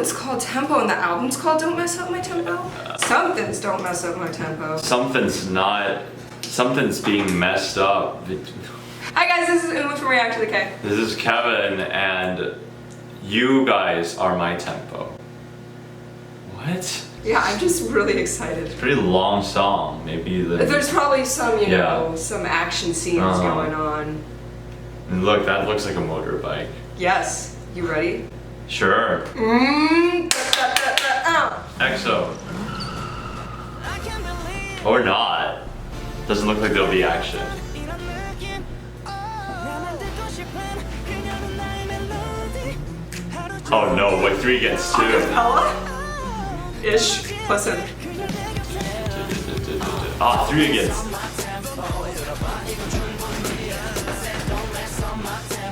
it's called Tempo and the album's called Don't Mess Up My Tempo? Something's Don't Mess Up My Tempo. Something's being messed up. Hi guys, this is Umu from React to the K. This is Kevin, and you guys are my tempo. What? Yeah, I'm just really excited. It's a pretty long song. Maybe there's probably some, you know, some action scenes going on. And look, that looks like a motorbike. Yes. You ready? Sure. EXO. Or not. Doesn't look like there'll be action. Oh no, what 3 gets 2? Ish. Listen. 3 against.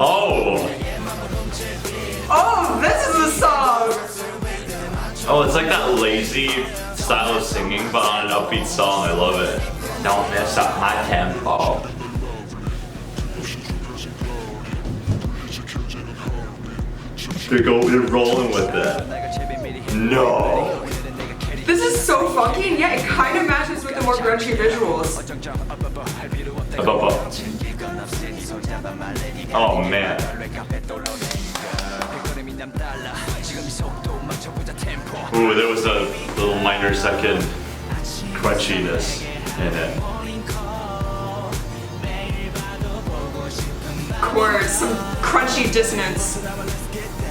Oh! Oh, this is the song! Oh, it's like that lazy style of singing, but on an upbeat song. I love it. Don't mess up my tempo. They're rolling with it. No! This is so funky, and yet it kind of matches with the more grungy visuals. Oh man. Ooh, there was a little minor second crunchiness in it. Chords, some crunchy dissonance.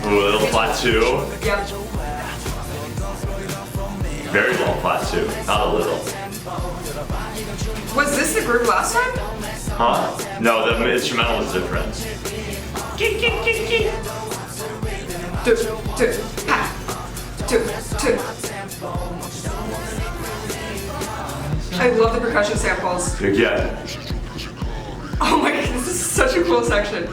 Ooh, a little plateau. Yep. Very long plateau, not a little. Was this the groove last time? Huh? No, the instrumental is different. I love the percussion samples. Again. Oh my god, this is such a cool section.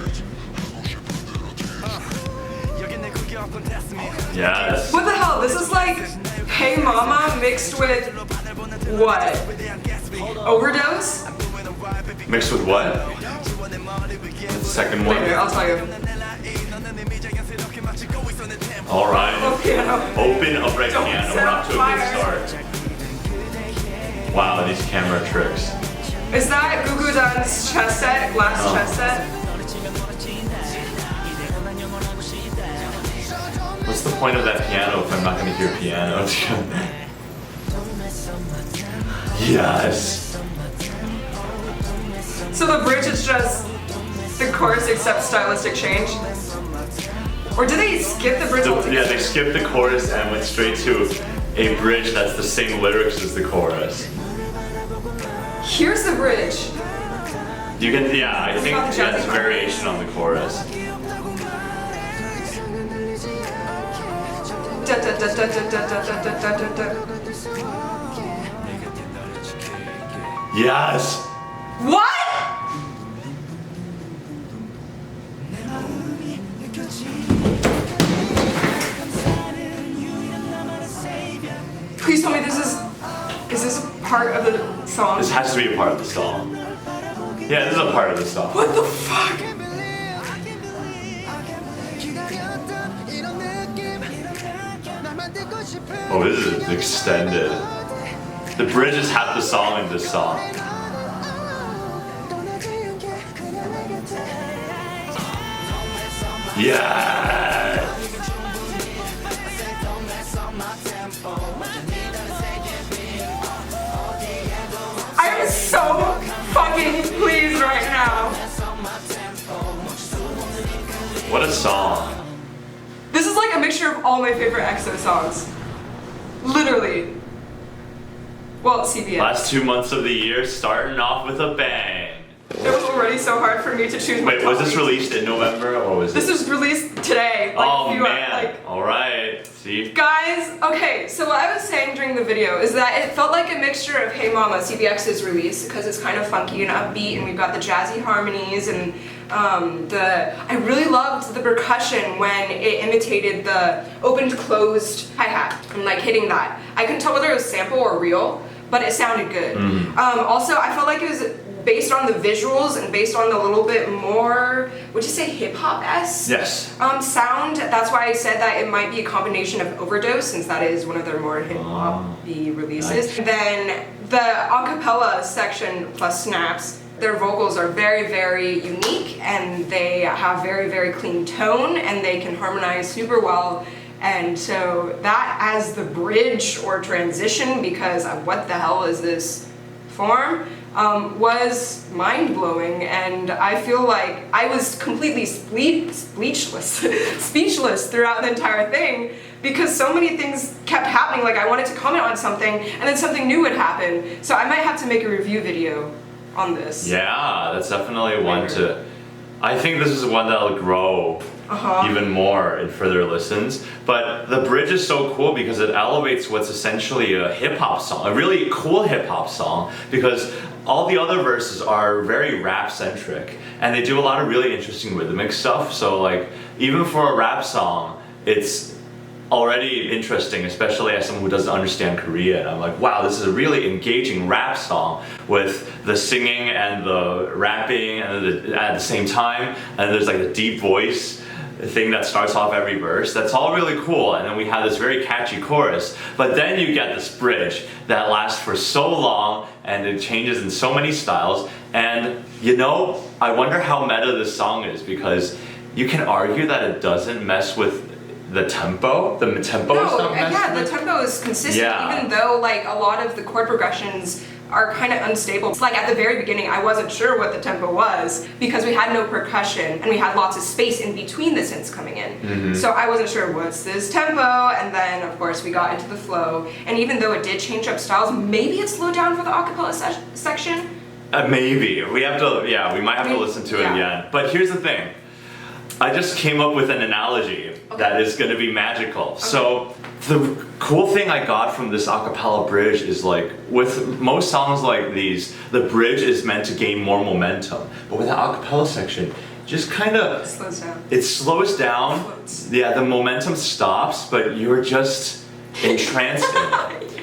Yes. What the hell? This is like Hey Mama mixed with what? Overdose? Mixed with what? The second one? Later, I'll tell you. Alright. Oh, piano. Open upright Don't piano. set We're on off to a fire. good start. Wow, these camera tricks. Is that Gugu Dun's chess set? Glass chess set? What's the point of that piano if I'm not going to hear piano? Yes. So the bridge is just the chorus except stylistic change? Or did they skip the bridge altogether? Yeah, they skipped the chorus and went straight to a bridge that's the same lyrics as the chorus. Here's the bridge. You can, yeah, I think that's variation on the chorus. Da, da, da, da, da, da, da, da, da, da, da. Yes! What? Please tell me this is this part of the song? This has to be a part of the song. Yeah, this is a part of the song. What the fuck? Oh, this is extended. The bridge is half the song in this song. Yeah. I am so fucking pleased right now. What a song. This is like a mixture of all my favorite EXO songs. Literally. Well, CBN. Last 2 months of the year starting off with a bang. It was already so hard for me to choose my Wait, was this released in November or was This was released today. Like, oh man, alright, see? Guys, okay, so what I was saying during the video is that it felt like a mixture of Hey Mama, CBX's release, because it's kind of funky and upbeat, and we've got the jazzy harmonies, and I really loved the percussion when it imitated the opened-closed hi-hat, and like hitting that. I couldn't tell whether it was sample or real, but it sounded good. Also, I felt like it was based on the visuals and based on the little bit more, would you say hip-hop-esque? Yes. Sound. That's why I said that it might be a combination of Overdose, since that is one of their more hip-hop-y releases. Nice. And then the acapella section plus snaps, their vocals are very, very unique, and they have very, very clean tone, and they can harmonize super well. And so that as the bridge or transition, because of what the hell is this form, was mind-blowing, and I feel like I was completely speechless throughout the entire thing, because so many things kept happening. Like, I wanted to comment on something, and then something new would happen. So I might have to make a review video on this. Yeah, that's definitely one to... I think this is one that'll grow even more in further listens. But the bridge is so cool because it elevates what's essentially a hip-hop song, a really cool hip-hop song, because all the other verses are very rap-centric, and they do a lot of really interesting rhythmic stuff. So like, even for a rap song, it's already interesting, especially as someone who doesn't understand Korean. I'm like, wow, this is a really engaging rap song with the singing and the rapping and at the same time, and there's like a deep voice thing that starts off every verse. That's all really cool, and then we have this very catchy chorus, but then you get this bridge that lasts for so long, and it changes in so many styles. And you know, I wonder how meta this song is, because you can argue that it doesn't mess with the tempo. The tempo is not messed yeah, with. the tempo is consistent, even though like a lot of the chord progressions are kind of unstable. It's like at the very beginning, I wasn't sure what the tempo was because we had no percussion and we had lots of space in between the synths coming in. So I wasn't sure what's this tempo, and then of course we got into the flow. And even though it did change up styles, maybe it slowed down for the acapella section. Maybe we have to. Yeah, we might have to listen to it again. But here's the thing. I just came up with an analogy that is going to be magical. So the cool thing I got from this acapella bridge is, like, with most songs like these, the bridge is meant to gain more momentum. But with the acapella section, just kind of slows down. It slows down. Yeah, the momentum stops, but you're just entranced in it.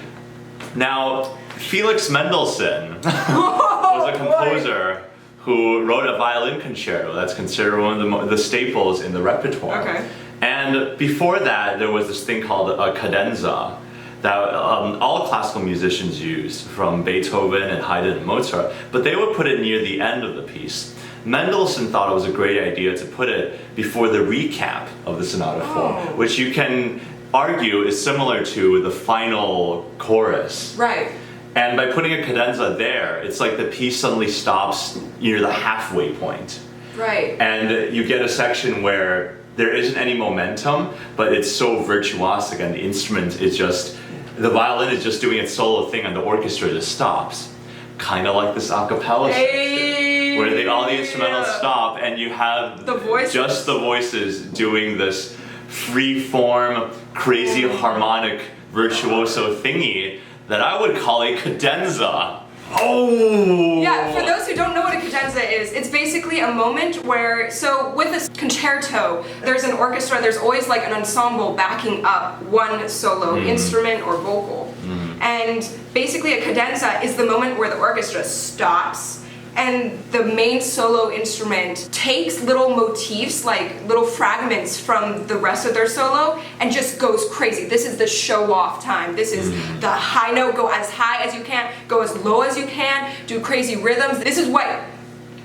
Now, Felix Mendelssohn was a composer who wrote a violin concerto that's considered one of the staples in the repertoire. Okay. And before that, there was this thing called a cadenza that all classical musicians used, from Beethoven and Haydn and Mozart, but they would put it near the end of the piece. Mendelssohn thought it was a great idea to put it before the recap of the sonata form, which you can argue is similar to the final chorus. Right. And by putting a cadenza there, it's like the piece suddenly stops near the halfway point. Right. And you get a section where there isn't any momentum, but it's so virtuosic, and the instrument is just, the violin is just doing its solo thing, and the orchestra just stops. Kind of like this a cappella section, where all the instrumentals stop, and you have just the voices doing this free-form, crazy harmonic virtuoso thingy that I would call a cadenza. Oh! Yeah, for those who don't know what a cadenza is, it's basically a moment where, so with a concerto, there's an orchestra, there's always like an ensemble backing up one solo instrument or vocal. And basically a cadenza is the moment where the orchestra stops and the main solo instrument takes little motifs, like little fragments from the rest of their solo, and just goes crazy. This is the show-off time. This is the high note, go as high as you can, go as low as you can, do crazy rhythms. This is what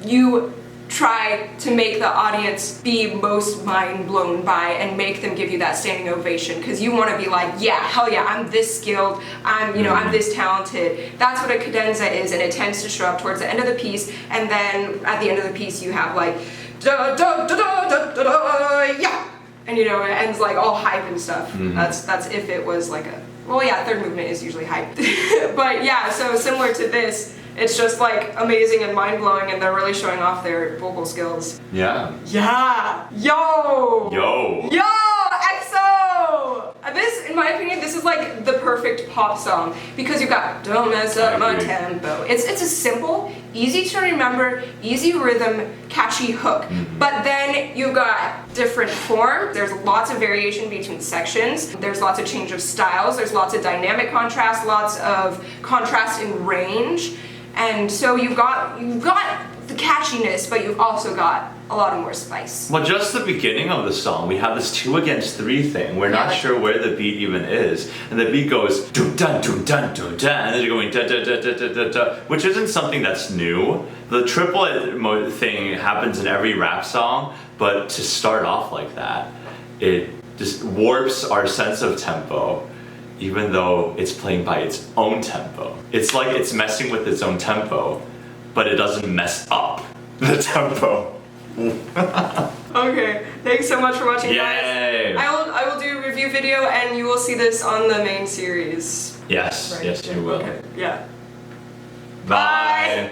you try to make the audience be most mind blown by and make them give you that standing ovation, because you want to be like, yeah, hell yeah, I'm this skilled, I'm this talented. That's what a cadenza is, and it tends to show up towards the end of the piece, and then at the end of the piece you have like da da da da da da da yeah, and it ends like all hype and stuff. That's if it was like a, well, yeah, third movement is usually hype. But yeah, so similar to this, it's just like amazing and mind-blowing, and they're really showing off their vocal skills. Yeah. Yeah. Yo! Yo! Yo! EXO! This, in my opinion, this is like the perfect pop song, because you got don't mess up my tempo. It's a simple, easy to remember, easy rhythm, catchy hook. But then you got different form, there's lots of variation between sections, there's lots of change of styles, there's lots of dynamic contrast, lots of contrast in range. And so you've got the catchiness, but you've also got a lot of more spice. Well, just the beginning of the song, we have this 2 against 3 thing. We're not sure where the beat even is, and the beat goes dun dun dun dun dun dun, and then you're going da da da da da da da, which isn't something that's new. The triplet thing happens in every rap song, but to start off like that, it just warps our sense of tempo, even though it's playing by its own tempo. It's like it's messing with its own tempo, but it doesn't mess up the tempo. Okay, thanks so much for watching, Yay! guys. I will do a review video, and you will see this on the main series. Yes, Right? yes, you will. Okay, yeah. Bye.